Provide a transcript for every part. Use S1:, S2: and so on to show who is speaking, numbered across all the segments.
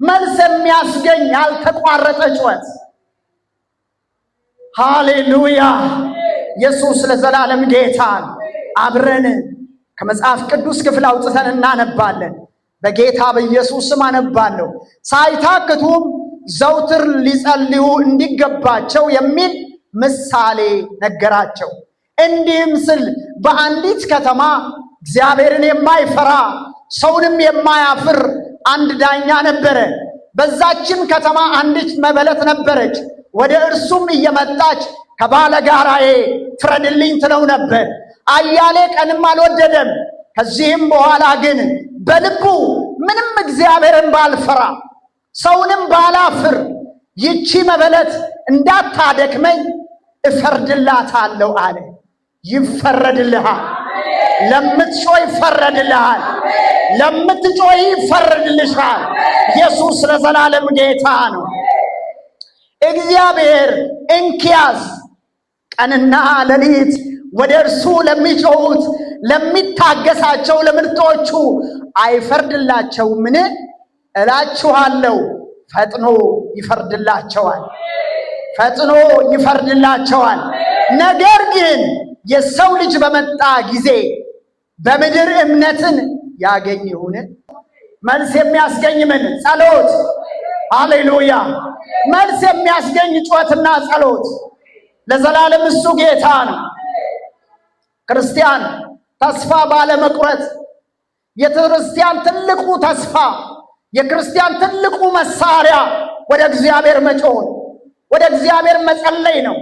S1: መልስ የሚያስገኝ ያልተቋረጠ ጩኸት። ሃሌሉያ! ኢየሱስ ለዘላለም ጌታ ነው። አብረን ከመጽሐፍ ቅዱስ ክፍል አውጥተን እናነባለን። በጌታ በኢየሱስ ስም አነባለሁ። ሳይታክቱም ዘውትር ሊጸልዩ እንዲገባቸው የሚል ምሳሌ ነገራቸው። እንዲህም ስል በአንዲት ከተማ እግዚአብሔርን የማይፈራ ሰውንም የማያፍር አንድ ዳኛ ነበረ። በዛችም ከተማ አንዲት መበለት ነበረች። ወደ እርሱም እየመጣች ከባለጋራዬ ፍረድልኝ ትለው ነበር። አያሌ ቀንም አልወደደም። ከዚህም በኋላ ግን በልቡ ምንም እግዚአብሔርን ባልፈራ ሰውንም ባላፍር ይቺ መበለት እንዳታደክመኝ እፈርድላታለሁ አለ። ይፈረድልሃል። ለምትጮይ ይፈረድልሃል። ለምትጮይ ይፈረድልሻል። ኢየሱስ ለዘላለም ጌታ ነው። እግዚአብሔር እንኪያስ ቀንና ሌሊት ወደ እርሱ ለሚጮሁት ለሚታገሳቸው ለምርጦቹ አይፈርድላቸውምን? እላችኋለሁ ፈጥኖ ይፈርድላቸዋል። ፈጥኖ ይፈርድላቸዋል። ነገር ግን የሰው ልጅ በመጣ ጊዜ በምድር እምነትን ያገኝ ይሁን? መልስ የሚያስገኝ ምን? ጸሎት። ሃሌሉያ! መልስ የሚያስገኝ ጩኸትና ጸሎት። ለዘላለም እሱ ጌታ ነው። ክርስቲያን ተስፋ ባለመቁረጥ የክርስቲያን ትልቁ ተስፋ የክርስቲያን ትልቁ መሳሪያ ወደ እግዚአብሔር መጮህ፣ ወደ እግዚአብሔር መጸለይ ነው።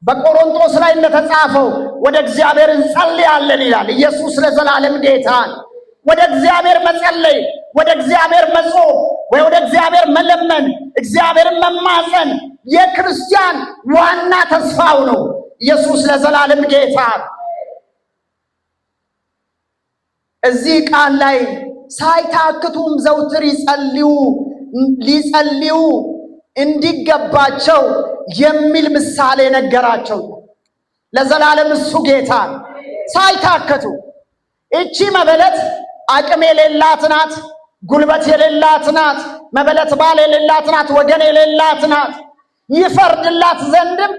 S1: በቆሮንቶስ ላይ እንደተጻፈው ወደ እግዚአብሔር እንጸልያለን ይላል። ኢየሱስ ለዘላለም ጌታ ነው። ወደ እግዚአብሔር መጸለይ፣ ወደ እግዚአብሔር መጾም፣ ወደ እግዚአብሔር መለመን፣ እግዚአብሔርን መማፀን የክርስቲያን ዋና ተስፋው ነው። ኢየሱስ ለዘላለም ጌታ ነው። እዚህ ቃል ላይ ሳይታክቱም ዘውትር ሊጸልዩ እንዲገባቸው የሚል ምሳሌ ነገራቸው። ለዘላለም እሱ ጌታ ነው። ሳይታክቱ እቺ መበለት አቅም የሌላት ናት፣ ጉልበት የሌላት ናት፣ መበለት ባል የሌላት ናት፣ ወገን የሌላት ናት። ይፈርድላት ዘንድም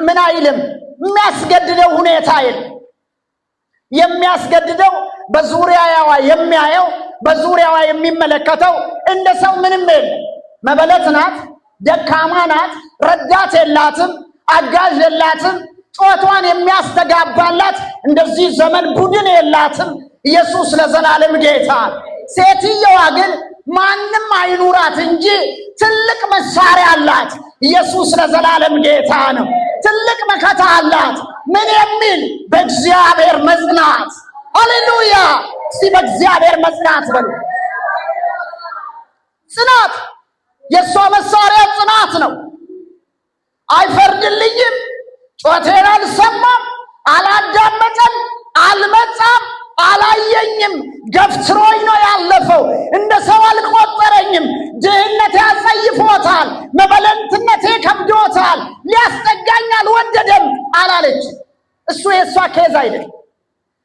S1: ምን አይልም፣ የሚያስገድደው ሁኔታ የለም። የሚያስገድደው በዙሪያዋ የሚያየው በዙሪያዋ የሚመለከተው እንደ ሰው ምንም የለም። መበለት ናት፣ ደካማ ናት፣ ረዳት የላትም፣ አጋዥ የላትም፣ ጮቷን የሚያስተጋባላት እንደዚህ ዘመን ቡድን የላትም። ኢየሱስ ለዘላለም ጌታ። ሴትየዋ ግን ማንም አይኑራት እንጂ ትልቅ መሳሪያ አላት። ኢየሱስ ለዘላለም ጌታ ነው። ትልቅ መከታ አላት። ምን የሚል? በእግዚአብሔር መጽናት። ሃሌሉያ! እስቲ በእግዚአብሔር መጽናት በሉ። ጽናት የእሷ መሳሪያ ጽናት ነው። አይፈርድልኝም፣ ጮቴን አልሰማም፣ አላዳመጠም፣ አልመጣም፣ አላየኝም፣ ገፍትሮኝ ነው ያለፈው፣ እንደ ሰው አልቆጠረኝም፣ ድህነቴ አጸይፎታል፣ መበለትነቴ ከብዶታል፣ ሊያስጠጋኝ አልወደደም አላለች። እሱ የእሷ ኬዝ አይደል።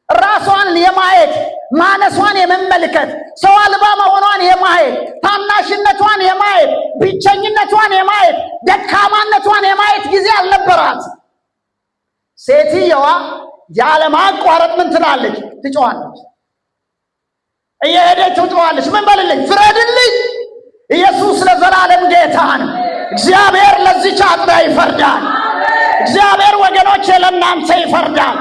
S1: ራሷን የማየት ማነሷን የመመልከት ሰው አልባ መሆኗን የማየት ታናሽነቷን የማየት ብቸኝነቷን የማየት ደካማነቷን የማየት ጊዜ አልነበራት። ሴትየዋ ያለማቋረጥ ምን ትላለች? ትጮኻለች። እየሄደች ትጮኻለች። ምን በልልኝ? ፍረድልኝ። ኢየሱስ ለዘላለም ጌታ ነው። እግዚአብሔር ለዚህች አጥቢያ ይፈርዳል። እግዚአብሔር ወገኖቼ ለእናንተ ይፈርዳል።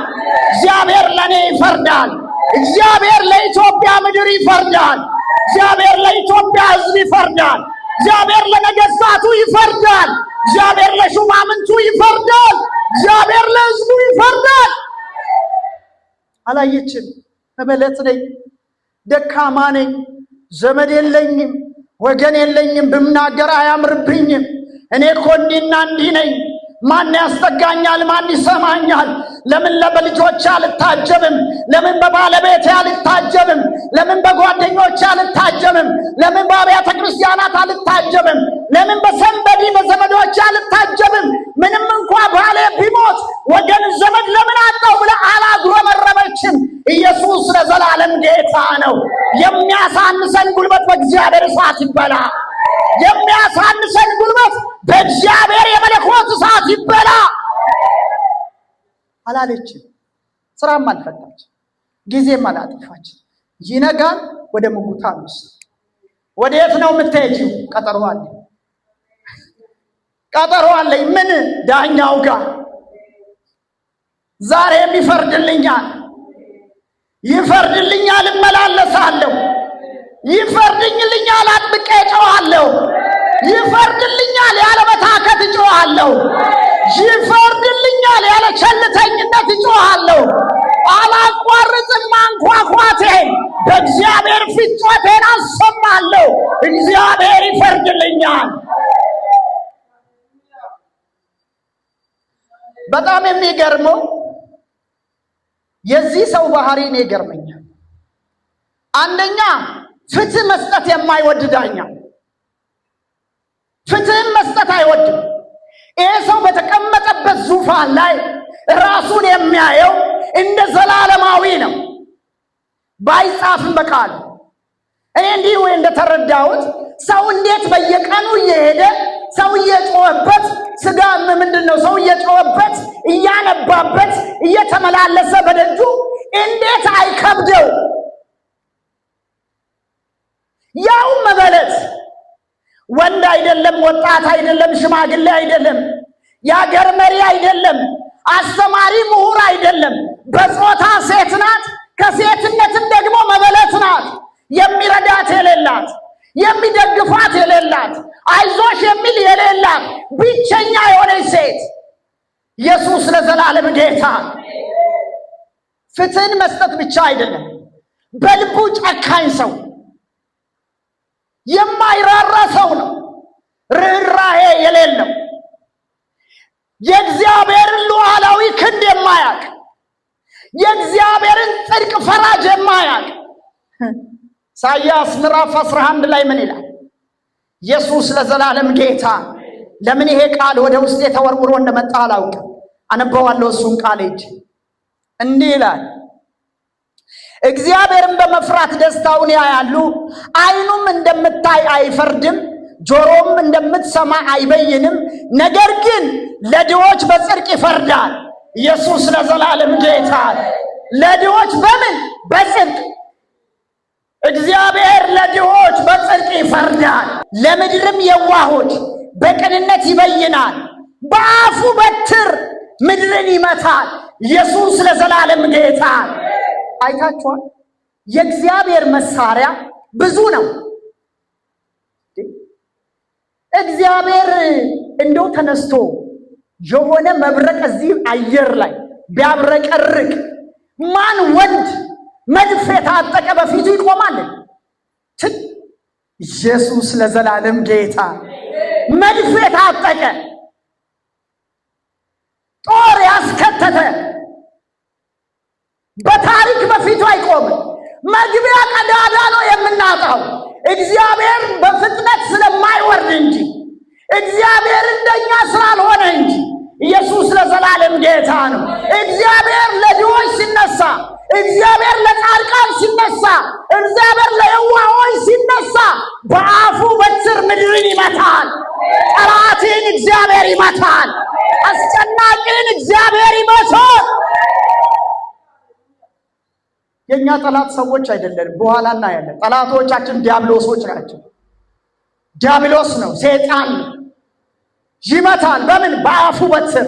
S1: እግዚአብሔር ለእኔ ይፈርዳል። እግዚአብሔር ለኢትዮጵያ ምድር ይፈርዳል። እግዚአብሔር ለኢትዮጵያ ሕዝብ ይፈርዳል። እግዚአብሔር ለነገሥታቱ ይፈርዳል። እግዚአብሔር ለሹማምንቱ ይፈርዳል። እግዚአብሔር ለሕዝቡ ይፈርዳል። አላየችም። መበለት ነኝ፣ ደካማ ነኝ፣ ዘመድ የለኝም፣ ወገን የለኝም፣ ብናገር አያምርብኝም፣ እኔ እኮ እንዲህና እንዲህ ነኝ፣ ማን ያስጠጋኛል? ማን ይሰማኛል? ለምን በልጆቼ አልታጀብም? ለምን በባለቤቴ አልታጀብም? ለምን በጓደኞቼ አልታጀብም? ለምን በአብያተ ክርስቲያናት አልታጀብም? ለምን በሰንበዲ በዘመዶቼ አልታጀብም? ምንም እንኳ ባሌ ቢሞት ወገን ዘመድ ለምን አጣው ብለ አላጉረመረመችም። ኢየሱስ ለዘላለም ጌታ ነው። የሚያሳንሰን ጉልበት በእግዚአብሔር እሳት ይበላ። የሚያሳንሰን ጉልበት በእግዚአብሔር የመለኮት እሳት ይበላ አላለችም። ስራም አልፈታች፣ ጊዜም አላጠፋች። ይነጋል፣ ወደ ሙጉታ ነው። ወዴት ነው የምትሄጂው? ቀጠሮ አለ፣ ቀጠሮ አለኝ። ምን? ዳኛው ጋር። ዛሬም ይፈርድልኛል፣ ይፈርድልኛል፣ እመላለሳለሁ። ይፈርድልኛል፣ አጥብቄ እጮኻለሁ። ይፈርድልኛል፣ ያለ መታከት እጮኻለሁ። ይፈርድልኛል፣ ያለ ቸልተኝነት እጮኻለሁ። አላቋርጥም ማንኳኳቴን። በእግዚአብሔር ፊት ጮቴን አሰማለሁ። እግዚአብሔር ይፈርድልኛል። በጣም የሚገርመው የዚህ ሰው ባህሪ ነው ይገርመኛል። አንደኛ ፍትህ መስጠት የማይወድ ዳኛ፣ ፍትህን መስጠት አይወድም። ይሄ ሰው በተቀመጠበት ዙፋን ላይ ራሱን የሚያየው እንደ ዘላለማዊ ነው። ባይጻፍም በቃል እኔ እንዲህ እንደተረዳሁት ሰው እንዴት በየቀኑ እየሄደ ሰው እየጮኸበት ስጋ ምንድነው ሰው እየጮኸበት እያነባበት እየተመላለሰ በደጁ እንዴት አይከብደው? ያው መበለት ወንድ አይደለም፣ ወጣት አይደለም፣ ሽማግሌ አይደለም፣ የአገር መሪ አይደለም፣ አስተማሪ ምሁር አይደለም። በጾታ ሴት ናት፣ ከሴትነትም ደግሞ መበለት ናት። የሚረዳት የሌላት፣ የሚደግፋት የሌላት፣ አይዞሽ የሚል የሌላት ብቸኛ የሆነች ሴት። ኢየሱስ ለዘላለም ጌታ። ፍትህን መስጠት ብቻ አይደለም፣ በልቡ ጨካኝ ሰው፣ የማይራራ ሰው ነው። ርኅራኄ የሌለው፣ የእግዚአብሔርን ሉዓላዊ ክንድ የማያውቅ፣ የእግዚአብሔርን ጽድቅ ፈራጅ የማያውቅ። ኢሳይያስ ምዕራፍ 11 ላይ ምን ይላል? ኢየሱስ ለዘላለም ጌታ። ለምን ይሄ ቃል ወደ ውስጥ የተወርውሮ እንደመጣ አላውቅም። አነበዋለሁ እሱን ቃል እጅ እንዲህ ይላል፣ እግዚአብሔርን በመፍራት ደስታውን ያያሉ። ዓይኑም እንደምታይ አይፈርድም፣ ጆሮም እንደምትሰማ አይበይንም። ነገር ግን ለድሆች በጽድቅ ይፈርዳል። ኢየሱስ ለዘላለም ጌታ። ለድሆች በምን? በጽድቅ። እግዚአብሔር ለድሆች በጽድቅ ይፈርዳል። ለምድርም የዋሆች በቅንነት ይበይናል። በአፉ በትር ምድርን ይመታል። ኢየሱስ ለዘላለም ጌታ። አይታችኋል? የእግዚአብሔር መሳሪያ ብዙ ነው። እግዚአብሔር እንደው ተነስቶ የሆነ መብረቅ እዚህ አየር ላይ ቢያብረቀርቅ ማን ወንድ መድፍ የታጠቀ በፊቱ ይቆማል? ኢየሱስ ለዘላለም ጌታ። መድፍ የታጠቀ ጦር ያስከተተ በታሪክ በፊቱ አይቆምም። መግቢያ ቀዳዳ ነው የምናጣው። እግዚአብሔር በፍጥነት ስለማይወርድ እንጂ፣ እግዚአብሔር እንደኛ ስላልሆነ እንጂ። ኢየሱስ ለዘላለም ጌታ ነው። እግዚአብሔር ለድሆች ሲነሳ፣ እግዚአብሔር ለጻድቃን ሲነሳ፣ እግዚአብሔር ለየዋሆች ሲነሳ በአፉ በትር ምድርን ይመታል። ጠላትን እግዚአብሔር ይመታል። አስጨናቂን እግዚአብሔር ይመታል። የኛ ጠላት ሰዎች አይደለም። በኋላ እናያለን። ጠላቶቻችን ዲያብሎሶች ናቸው። ዲያብሎስ ነው፣ ሰይጣን ነው። ይመታል። በምን? በአፉ በትር።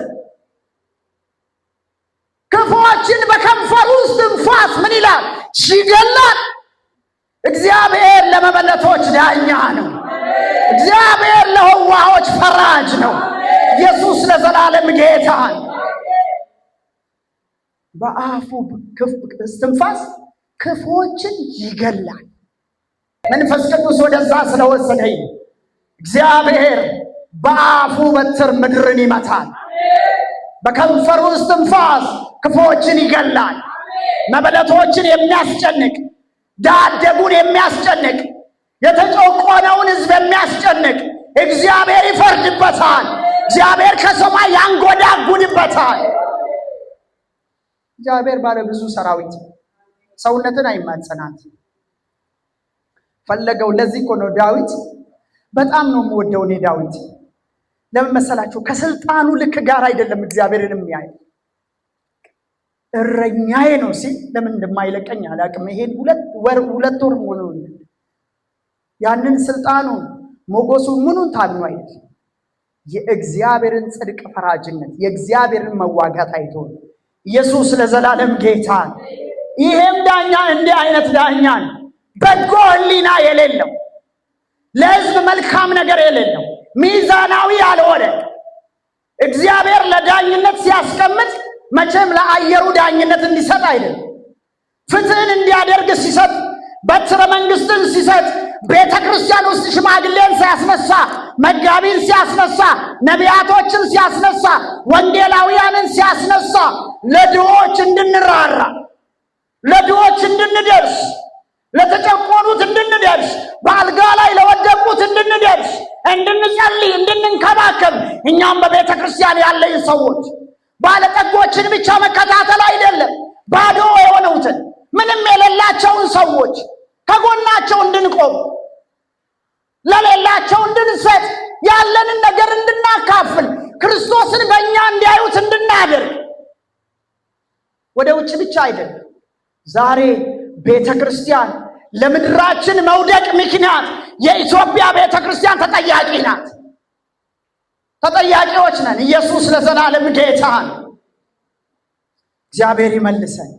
S1: ክፉዎችን በከንፈሩ ውስጥ እንፋስ ምን ይላል? ይገላል። እግዚአብሔር ለመበለቶች ዳኛ ነው። እግዚአብሔር ለየዋሆች ፈራጅ ነው። ኢየሱስ ለዘላለም ጌታ ነው። በአፉ እስትንፋስ ክፉዎችን ይገላል። መንፈስ ቅዱስ ወደዛ ስለወሰደኝ እግዚአብሔር በአፉ በትር ምድርን ይመታል። በከንፈሩ እስትንፋስ ክፉዎችን ይገላል። መበለቶችን የሚያስጨንቅ፣ ድሀ አደጉን የሚያስጨንቅ፣ የተጨቆነውን ሕዝብ የሚያስጨንቅ እግዚአብሔር ይፈርድበታል። እግዚአብሔር ከሰማይ ያንጎዳጉድበታል። እግዚአብሔር ባለ ብዙ ሰራዊት ሰውነትን አይማጸናት ፈለገው። ለዚህ እኮ ነው ዳዊት በጣም ነው የምወደው እኔ ዳዊት። ለምን መሰላችሁ? ከስልጣኑ ልክ ጋር አይደለም እግዚአብሔርን የሚያይ እረኛዬ ነው ሲል ለምን እንደማይለቀኝ አላውቅም። ይሄን ሁለት ወር ሆኖ ያንን ስልጣኑ ሞገሱ ምኑን ታምኑ አይደል? የእግዚአብሔርን ጽድቅ ፈራጅነት የእግዚአብሔርን መዋጋት አይቶ ኢየሱስ ለዘላለም ጌታ። ይሄም ዳኛ እንዲህ አይነት ዳኛ በጎ ሕሊና የሌለው ለሕዝብ መልካም ነገር የሌለው ሚዛናዊ ያልሆነ እግዚአብሔር ለዳኝነት ሲያስቀምጥ መቼም ለአየሩ ዳኝነት እንዲሰጥ አይደለም። ፍትህን እንዲያደርግ ሲሰጥ፣ በትረ መንግስትን ሲሰጥ፣ ቤተ ክርስቲያን ውስጥ ሽማግሌን ሲያስነሳ፣ መጋቢን ሲያስነሳ፣ ነቢያቶችን ሲያስነሳ፣ ወንጌላውያንን ሲያስነሳ ለድሆች እንድንራራ፣ ለድሆች እንድንደርስ፣ ለተጨቆኑት እንድንደርስ፣ በአልጋ ላይ ለወደቁት እንድንደርስ፣ እንድንጸልይ፣ እንድንንከባከብ እኛም በቤተ ክርስቲያን ያለን ሰዎች ባለጠጎችን ብቻ መከታተል አይደለም፣ ባዶ የሆኑትን ምንም የሌላቸውን ሰዎች ከጎናቸው እንድንቆም፣ ለሌላቸው እንድንሰጥ፣ ያለንን ነገር እንድናካፍል፣ ክርስቶስን በእኛ እንዲያዩት እንድናደርግ ወደ ውጭ ብቻ አይደለም። ዛሬ ቤተ ክርስቲያን ለምድራችን መውደቅ ምክንያት የኢትዮጵያ ቤተ ክርስቲያን ተጠያቂ ናት። ተጠያቂዎች ነን። ኢየሱስ ለዘላለም ጌታ ነው። እግዚአብሔር ይመልሰን።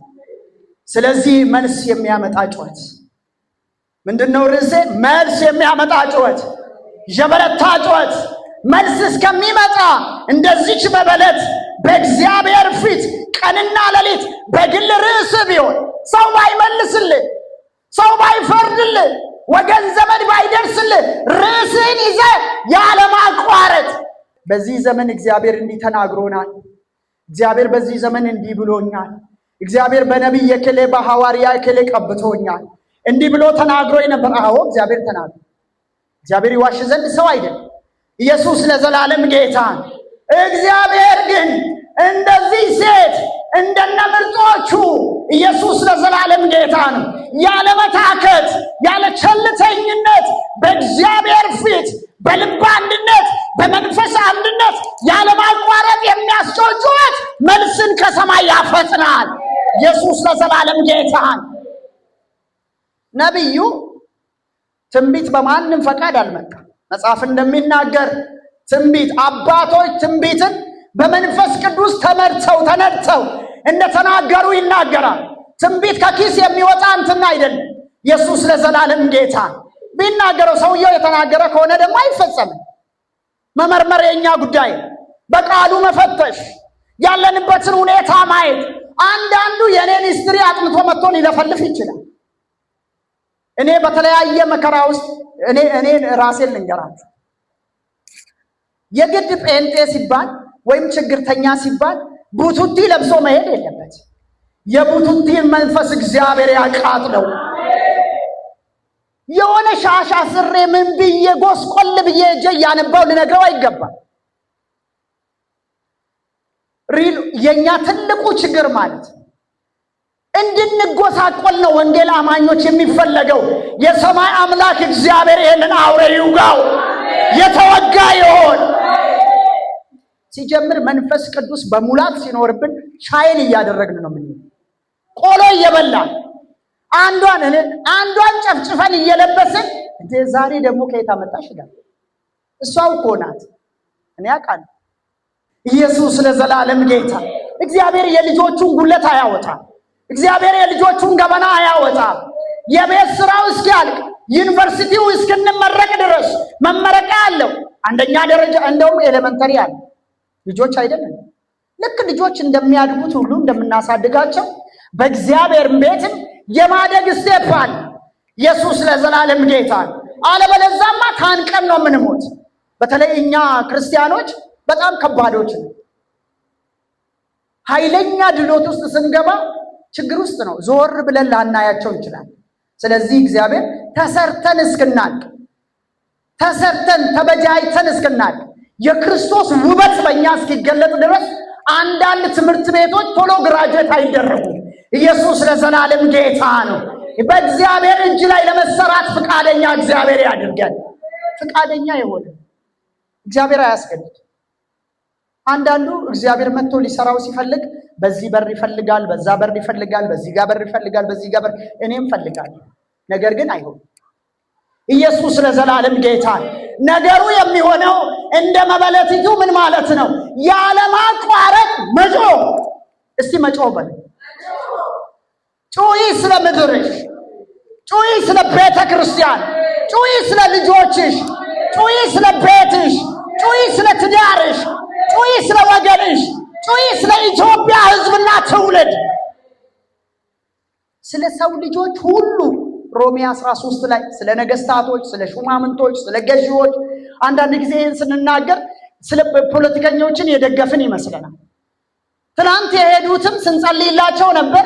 S1: ስለዚህ መልስ የሚያመጣ ጩኸት ምንድነው? ርዕሴ መልስ የሚያመጣ ጩኸት፣ የበረታ ጩኸት። መልስ እስከሚመጣ እንደዚች በበለት በእግዚአብሔር ፊት ቀንና ሌሊት በግል ርዕስ ቢሆን ሰው ባይመልስልህ፣ ሰው ባይፈርድልህ፣ ወገን ዘመድ ባይደርስልህ ርዕስን ይዘህ ያለማቋረጥ በዚህ ዘመን እግዚአብሔር እንዲህ ተናግሮናል። እግዚአብሔር በዚህ ዘመን እንዲህ ብሎኛል። እግዚአብሔር በነቢይ የከሌ በሐዋርያ የከሌ ቀብቶኛል። እንዲህ ብሎ ተናግሮኝ ነበር። አዎ እግዚአብሔር ተናግሮ፣ እግዚአብሔር ይዋሽ ዘንድ ሰው አይደለም። ኢየሱስ ለዘላለም ጌታ። እግዚአብሔር ግን እንደዚህ ሴት እንደነ ምርጦቹ ኢየሱስ ለዘላለም ጌታ ነው። ያለ መታከት ያለ ቸልተኝነት በእግዚአብሔር ፊት በልብ አንድነት በመንፈስ አንድነት ያለ ማቋረጥ የሚያስጮህ ጩኸት መልስን ከሰማይ ያፈጥናል። ኢየሱስ ለዘላለም ጌታ። ነቢዩ ትንቢት በማንም ፈቃድ አልመጣም። መጽሐፍ እንደሚናገር ትንቢት አባቶች ትንቢትን በመንፈስ ቅዱስ ተመርተው ተነድተው እንደተናገሩ ይናገራል። ትንቢት ከኪስ የሚወጣ እንትን አይደለም። ኢየሱስ ለዘላለም ጌታ። ቢናገረው ሰውየው የተናገረ ከሆነ ደግሞ አይፈጸምም። መመርመር የኛ ጉዳይ፣ በቃሉ መፈተሽ፣ ያለንበትን ሁኔታ ማየት። አንዳንዱ የኔን ሂስትሪ አጥንቶ መጥቶ ሊለፈልፍ ይችላል። እኔ በተለያየ መከራ ውስጥ እኔ ራሴን ልንገራችሁ። የግድ ጴንጤ ሲባል ወይም ችግርተኛ ሲባል ቡቱቲ ለብሶ መሄድ የለበት። የቡቱቲን መንፈስ እግዚአብሔር ያቃጥለው። የሆነ ሻሻ ስሬ ምን ብዬ ጎስቆል ብዬ እጄ ያነባው ልነግረው አይገባም። ሪል የኛ ትልቁ ችግር ማለት እንድንጎሳቆል ነው። ወንጌል አማኞች የሚፈለገው የሰማይ አምላክ እግዚአብሔር ይሄንን አውሬ ይውጋው፣ የተወጋ ይሆን። ሲጀምር መንፈስ ቅዱስ በሙላት ሲኖርብን ሻይን እያደረግን ነው። ምን ቆሎ እየበላን አንዷን ጨፍጭፈን እየለበስን እንዴ ዛሬ ደግሞ ከየት አመጣሽ ይላል። እሷው እኮ ናት። እኔ አውቃለሁ። ኢየሱስ ለዘላለም ጌታ። እግዚአብሔር የልጆቹን ጉለት አያወጣ። እግዚአብሔር የልጆቹን ገበና አያወጣ። የቤት ስራው እስኪያልቅ ዩኒቨርሲቲው እስክንመረቅ ድረስ መመረቂያ አለው። አንደኛ ደረጃ እንደውም ኤሌመንተሪ አለ። ልጆች አይደለም። ልክ ልጆች እንደሚያድጉት ሁሉ እንደምናሳድጋቸው በእግዚአብሔር ቤትም የማደግ ስቴፕ አለ። ኢየሱስ ለዘላለም ጌታ። አለበለዚያማ ታንቀን ነው የምንሞት። በተለይ እኛ ክርስቲያኖች በጣም ከባዶች ነው። ኃይለኛ ድሎት ውስጥ ስንገባ ችግር ውስጥ ነው። ዞር ብለን ላናያቸው እንችላለን። ስለዚህ እግዚአብሔር ተሰርተን እስክናልቅ ተሰርተን ተበጃይተን እስክናልቅ የክርስቶስ ውበት በእኛ እስኪገለጥ ድረስ አንዳንድ ትምህርት ቤቶች ቶሎ ግራጁዌት አይደረጉም። ኢየሱስ ለዘላለም ጌታ ነው። በእግዚአብሔር እጅ ላይ ለመሰራት ፈቃደኛ እግዚአብሔር ያድርገን። ፍቃደኛ የሆነ እግዚአብሔር አያስገድድ። አንዳንዱ እግዚአብሔር መጥቶ ሊሰራው ሲፈልግ በዚህ በር ይፈልጋል፣ በዛ በር ይፈልጋል፣ በዚህ ጋር በር ይፈልጋል፣ በዚህ ጋር በር እኔም ፈልጋለሁ። ነገር ግን አይሆንም። ኢየሱስ ለዘላለም ጌታ። ነገሩ የሚሆነው እንደ መበለቲቱ ምን ማለት ነው? ያለማቋረጥ መጮህ። እስቲ መጮህ በል። ጩኺ ስለ ምድርሽ፣ ጩኺ ስለ ቤተ ክርስቲያን፣ ጩኺ ስለ ልጆችሽ፣ ጩኺ ስለ ቤትሽ፣ ጩኺ ስለ ትዳርሽ፣ ጩኺ ስለ ወገንሽ፣ ጩኺ ስለ ኢትዮጵያ ሕዝብና ትውልድ፣ ስለ ሰው ልጆች ሁሉ። ሮሜ 13 ላይ ስለ ነገስታቶች፣ ስለ ሹማምንቶች፣ ስለ ገዢዎች አንዳንድ ጊዜ ይህን ስንናገር ስለ ፖለቲከኞችን የደገፍን ይመስለናል። ትናንት የሄዱትም ስንጸልይላቸው ነበር።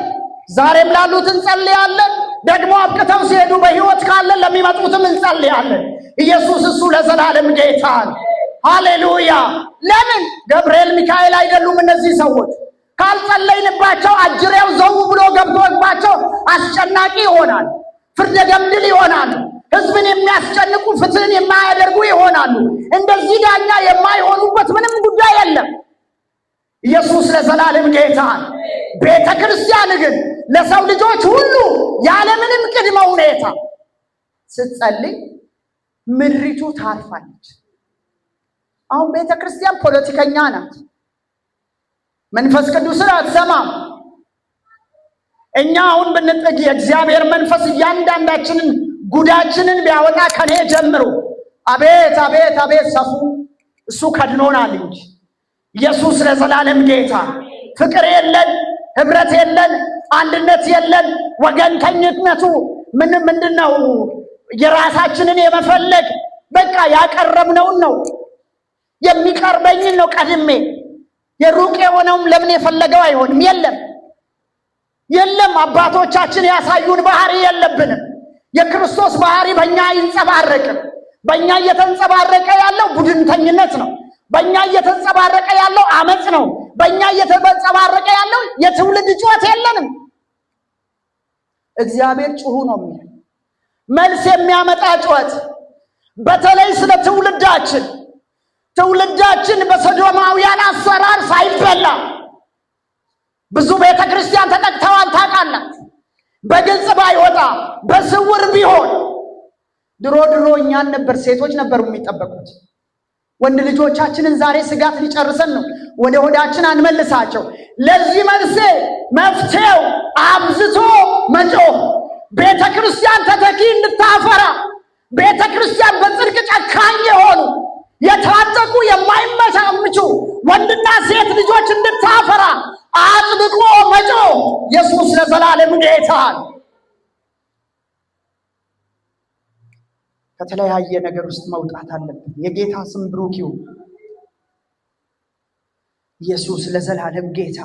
S1: ዛሬም ላሉት እንጸልያለን። ደግሞ አብቅተው ሲሄዱ በሕይወት ካለን ለሚመጡትም እንጸልያለን። ኢየሱስ እሱ ለዘላለም ጌታ ነው። ሃሌሉያ። ለምን ገብርኤል ሚካኤል አይደሉም እነዚህ ሰዎች? ካልጸለይንባቸው አጅሬው ዘው ብሎ ገብቶባቸው አስጨናቂ ይሆናል፣ ፍርደ ገምድል ይሆናሉ፣ ህዝብን የሚያስጨንቁ ፍትህን የማያደርጉ ይሆናሉ። እንደዚህ ዳኛ የማይሆኑበት ምንም ጉዳይ የለም። ኢየሱስ ለዘላለም ጌታ። ቤተ ክርስቲያን ግን ለሰው ልጆች ሁሉ ያለምንም ቅድመ ሁኔታ ስትጸልይ ምድሪቱ ታርፋለች። አሁን ቤተ ክርስቲያን ፖለቲከኛ ናት። መንፈስ ቅዱስን አትሰማም። እኛ አሁን ብንጠግ የእግዚአብሔር መንፈስ እያንዳንዳችንን ጉዳችንን ቢያወጣ ከኔ ጀምሮ አቤት አቤት አቤት ሰፉ እሱ ከድኖናል እንጂ። ኢየሱስ ለዘላለም ጌታ። ፍቅር የለን፣ ህብረት የለን፣ አንድነት የለን። ወገንተኝነቱ ምንድነው? የራሳችንን የመፈለግ በቃ ያቀረብነውን ነው፣ የሚቀርበኝን ነው ቀድሜ። የሩቅ የሆነውም ለምን የፈለገው አይሆንም? የለም። አባቶቻችን ያሳዩን ባህሪ የለብንም። የክርስቶስ ባህሪ በእኛ ይንጸባረቅም። በእኛ እየተንጸባረቀ ያለው ቡድንተኝነት ነው። በእኛ እየተንጸባረቀ ያለው አመጽ ነው። በእኛ እየተንጸባረቀ ያለው የትውልድ ጩኸት የለንም። እግዚአብሔር ጩኹ ነው የሚል መልስ የሚያመጣ ጩኸት። በተለይ ስለ ትውልዳችን በሰዶማውያን አሰራር ሳይበላ ብዙ ቤተ ክርስቲያን ተጠቅተዋል። ታውቃላት። በግልጽ ባይወጣ በስውር ቢሆን ድሮ እኛን ነበር ሴቶች ነበሩ የሚጠበቁት። ወንድ ልጆቻችንን ዛሬ ስጋት ሊጨርሰን ነው። ወደ ሆዳችን አንመልሳቸው። ለዚህ መፍትሄው አብዝቶ መጮህ፣ ቤተ ክርስቲያን ተተኪ እንድታፈራ፣ ቤተ ክርስቲያን በጽድቅ ጨካኝ የሆኑ የታጠቁ የማይመቻምቹ ወንድና ሴት ልጆች እንድታፈራ አጥብቆ መጮህ። ኢየሱስ ለዘላለም ጌታ። ከተለያየ ነገር ውስጥ መውጣት አለብን። የጌታ ስም ብሩክ ይሁን። ኢየሱስ ለዘላለም ጌታ።